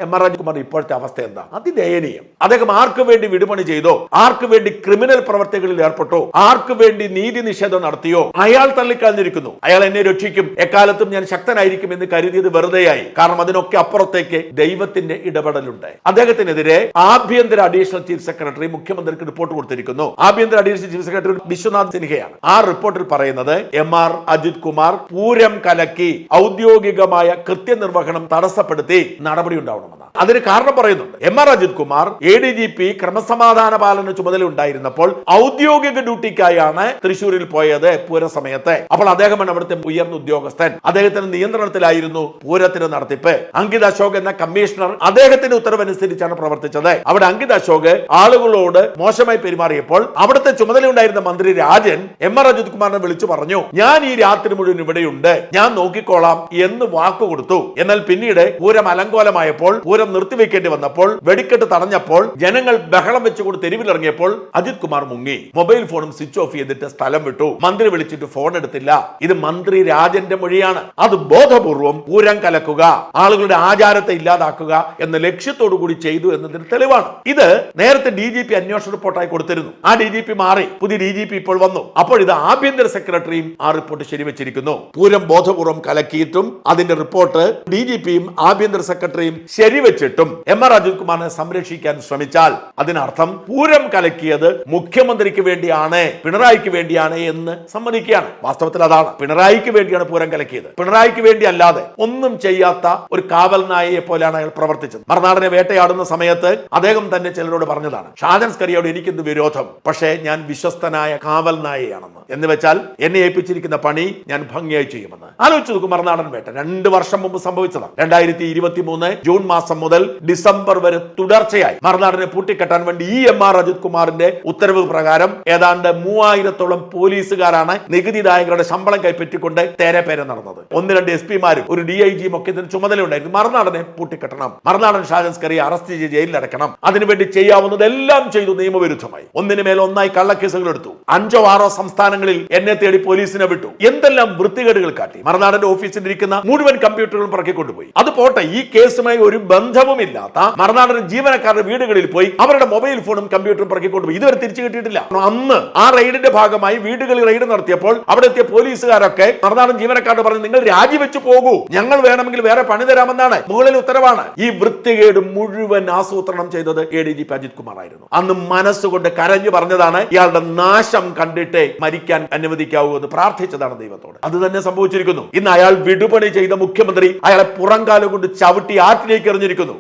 M R Rajkumar ഇപ്പോഴത്തെ അവസ്ഥ എന്താ? അതിദയനീയം. അദ്ദേഹം ആർക്ക് വേണ്ടി വിടുപണി ചെയ്തോ, ആർക്ക് വേണ്ടി ക്രിമിനൽ പ്രവർത്തികളിൽ ഏർപ്പെട്ടോ, ആർക്ക് വേണ്ടി നീതി നിഷേധം നടത്തിയോ, അയാൾ തള്ളിക്കളഞ്ഞിരിക്കുന്നു. അയാൾ എന്നെ രക്ഷിക്കും, എക്കാലത്തും ഞാൻ ശക്തനായിരിക്കും എന്ന് കരുതിയത് വെറുതെയായി. കാരണം അതിനൊക്കെ അപ്പുറത്തേക്ക് ദൈവത്തിന്റെ ഇടപെടലുണ്ട്. അദ്ദേഹത്തിനെതിരെ ആഭ്യന്തര അഡീഷണൽ ചീഫ് സെക്രട്ടറി മുഖ്യമന്ത്രിക്ക് റിപ്പോർട്ട് കൊടുത്തിരിക്കുന്നു. ആഭ്യന്തര അഡീഷണൽ ചീഫ് സെക്രട്ടറി വിശ്വനാഥ് സിൻഹയാണ്. ആ റിപ്പോർട്ടിൽ പറയുന്നത് എം ആർ അജിത് കുമാർ പൂരം കലക്കി ഔദ്യോഗികമായ കൃത്യനിർവഹണം തടസ്സപ്പെടുത്തി നടപടി ഉണ്ടാവണമെന്നാണ്. അതിന് കാരണം പറയുന്നുണ്ട്. M R Ajith Kumar ADGP ക്രമസമാധാന പാലന ചുമതല ഉണ്ടായിരുന്നപ്പോൾ ഔദ്യോഗിക ഡ്യൂട്ടിക്കായാണ് തൃശ്ശൂരിൽ പോയത് പൂര സമയത്ത്. അപ്പോൾ അദ്ദേഹമാണ് അവിടുത്തെ ഉയർന്ന ഉദ്യോഗസ്ഥൻ. അദ്ദേഹത്തിന്റെ നിയന്ത്രണത്തിലായിരുന്നു പൂരത്തിന്റെ നടത്തിപ്പ്. അങ്കിത് അശോക് എന്ന കമ്മീഷണർ അദ്ദേഹത്തിന്റെ ഉത്തരവനുസരിച്ചാണ് പ്രവർത്തിച്ചത്. അവിടെ അങ്കിത് അശോക് ആളുകളോട് മോശമായി പെരുമാറിയപ്പോൾ അവിടുത്തെ ചുമതലയുണ്ടായിരുന്ന മന്ത്രി രാജൻ എം ആർ അജിത് കുമാറിനെ വിളിച്ചു പറഞ്ഞു, ഞാൻ ഈ രാത്രി മുഴുവൻ ഇവിടെയുണ്ട്, ഞാൻ നോക്കിക്കോളാം എന്ന് വാക്കു കൊടുത്തു. എന്നാൽ പിന്നീട് പൂരം അലങ്കോലമായപ്പോൾ, പൂരം നിർത്തിവെക്കേണ്ടി വന്നപ്പോൾ, വെടിക്കെട്ട് തടഞ്ഞപ്പോൾ, ജനങ്ങൾ ബഹളം വെച്ചുകൊണ്ട് തെരുവിലിറങ്ങിയപ്പോൾ അജിത് കുമാർ മുങ്ങി. മൊബൈൽ ഫോണും സ്വിച്ച് ഓഫ് ചെയ്തിട്ട് സ്ഥലം വിട്ടു. മന്ത്രി വിളിച്ചിട്ട് ഫോൺ എടുത്തില്ല. ഇത് മന്ത്രി രാജന്റെ മൊഴിയാണ്. അത് ബോധപൂർവം പൂരം കലക്കുക, ആളുകളുടെ ആചാരത്തെ ഇല്ലാതാക്കുക എന്ന ലക്ഷ്യത്തോടു കൂടി ചെയ്തു എന്നതിന് തെളിവാണ്. ഇത് നേരത്തെ DGP അന്വേഷണ റിപ്പോർട്ടായി കൊടുത്തിരുന്നു. ആ DGP മാറി, പുതിയ DGP ഇപ്പോൾ വന്നു. അപ്പോൾ ഇത് ആഭ്യന്തര സെക്രട്ടറിയും ആ റിപ്പോർട്ട് ശരിവെച്ചിരിക്കുന്നു. പൂരം ബോധപൂർവം കലക്കിയിട്ടും അതിന്റെ റിപ്പോർട്ട് DGPയും ആഭ്യന്തര സെക്രട്ടറിയും ശരിവെച്ചിട്ടും എം ആർ അജിത് കുമാറിനെ സംരക്ഷിക്കാൻ ശ്രമിച്ചാൽ അതിനർത്ഥം പൂരം കലക്കിയത് മുഖ്യമന്ത്രിക്ക് വേണ്ടിയാണ്, പിണറായിക്ക് വേണ്ടിയാണ് എന്ന് സമ്മതിക്കുകയാണ്. വാസ്തവത്തിൽ അതാണ്. പിണറായിക്ക് വേണ്ടിയാണ് പൂരം കലക്കിയത്. പിണറായിക്ക് വേണ്ടി അല്ലാതെ ഒന്നും ചെയ്യാത്ത ഒരു കാവൽ നായയെ പോലെയാണ് അയാൾ പ്രവർത്തിച്ചത്. മറുനാടനെ വേട്ടയാടുന്ന സമയത്ത് അദ്ദേഹം തന്നെ ചിലരോട് പറഞ്ഞതാണ്, ഷാജൻ സ്കറിയോട് എനിക്കെന്ത് വിരോധം, പക്ഷേ ഞാൻ വിശ്വസ്തനായ കാവൽ നായയാണെന്ന്. എന്ന് വെച്ചാൽ എന്നെ ഏൽപ്പിച്ചിരിക്കുന്ന പണി ഞാൻ ഭംഗിയായി ചെയ്യുമെന്ന്. ആലോചിച്ചു നോക്കും. മറുനാടൻ വേട്ട 2 വർഷം മുമ്പ് സംഭവിച്ചതാണ്. 2023 ജൂൺ മാസം മുതൽ ഡിസംബർ വരെ തുടർച്ചയായി മറുനാടനെ പൂട്ടിക്കെട്ടാൻ വേണ്ടി ഈ എം ആർ അജിത് കുമാറിന്റെ ഉത്തരവ് പ്രകാരം ഏതാണ്ട് 3000-ഓളം പോലീസുകാരാണ് നികുതിദായകരുടെ ശമ്പളം കൈപ്പറ്റിക്കൊണ്ട് തേരപ്പേര നടന്നത്. 1-2 SP-മാരും ഒരു DIG-യും ഒക്കെ ഇതിന് ചുമതലയുണ്ടായിരുന്നു. മറുനാടനെ പൂട്ടിക്കെട്ടണം, മറുനാടൻ ഷാജൻ സ്കറിയെ അറസ്റ്റ് ചെയ്ത് ജയിലിൽ അടക്കണം, അതിനുവേണ്ടി ചെയ്യാവുന്നതെല്ലാം ചെയ്തു. നിയമവിരുദ്ധമായി ഒന്നിനു മേൽ ഒന്നായി കള്ളക്കേസുകൾ എടുത്തു. 5-6 സംസ്ഥാനങ്ങളിൽ എന്നെ തേടി പോലീസിനെ വിട്ടു. എന്തെല്ലാം വൃത്തികേടുകൾ കാട്ടി. മറുനാടന്റെ ഓഫീസിൽ ഇരിക്കുന്ന മുഴുവൻ കമ്പ്യൂട്ടറുകളും പറക്കിക്കൊണ്ടുപോയി. അത് പോട്ടെ, ഈ കേസുമായി ഒരു ബന്ധവുമില്ലാത്ത മറുനാടൻ ജീവനക്കാരുടെ വീടുകളിൽ പോയി അവരുടെ മൊബൈൽ ഫോണും കമ്പ്യൂട്ടറും പറക്കിക്കൊണ്ടുപോയി. ഇതുവരെ തിരിച്ചു കിട്ടിയിട്ടില്ല. അന്ന് ആ റെയ്ഡിന്റെ ഭാഗമായി വീടുകളിൽ റെയ്ഡ് നടത്തിയപ്പോൾ അവിടെ എത്തിയ പോലീസുകാരൊക്കെ മറുനാടൻ ജീവനക്കാരോട് പറഞ്ഞു, നിങ്ങൾ രാജിവെച്ചു പോകൂ, ഞങ്ങൾ വേണമെങ്കിൽ വേറെ പണി തരാമെന്നാണ് മുകളിൽ ഉത്തരവാണ്. ഈ വൃത്തികേട് മുഴുവൻ ആസൂത്രണം ചെയ്തത് ADGP അജിത് കുമാർ ആയിരുന്നു. അന്ന് മനസ്സുകൊണ്ട് കരഞ്ഞു പറഞ്ഞതാണ്, ഇയാളുടെ നാശം കണ്ടിട്ട് മരിക്കാൻ അനുവദിക്കാവൂ എന്ന് പ്രാർത്ഥിച്ചതാണ് ദൈവത്തോട്. അത് തന്നെ സംഭവിച്ചിരിക്കുന്നു. ഇന്ന് അയാൾ വിടുപണി ചെയ്ത മുഖ്യമന്ത്രി അയാളെ പുറംകാലം കൊണ്ട് ചവിട്ടി ആറ്റിലേക്ക് എറിഞ്ഞിരിക്കുന്നു.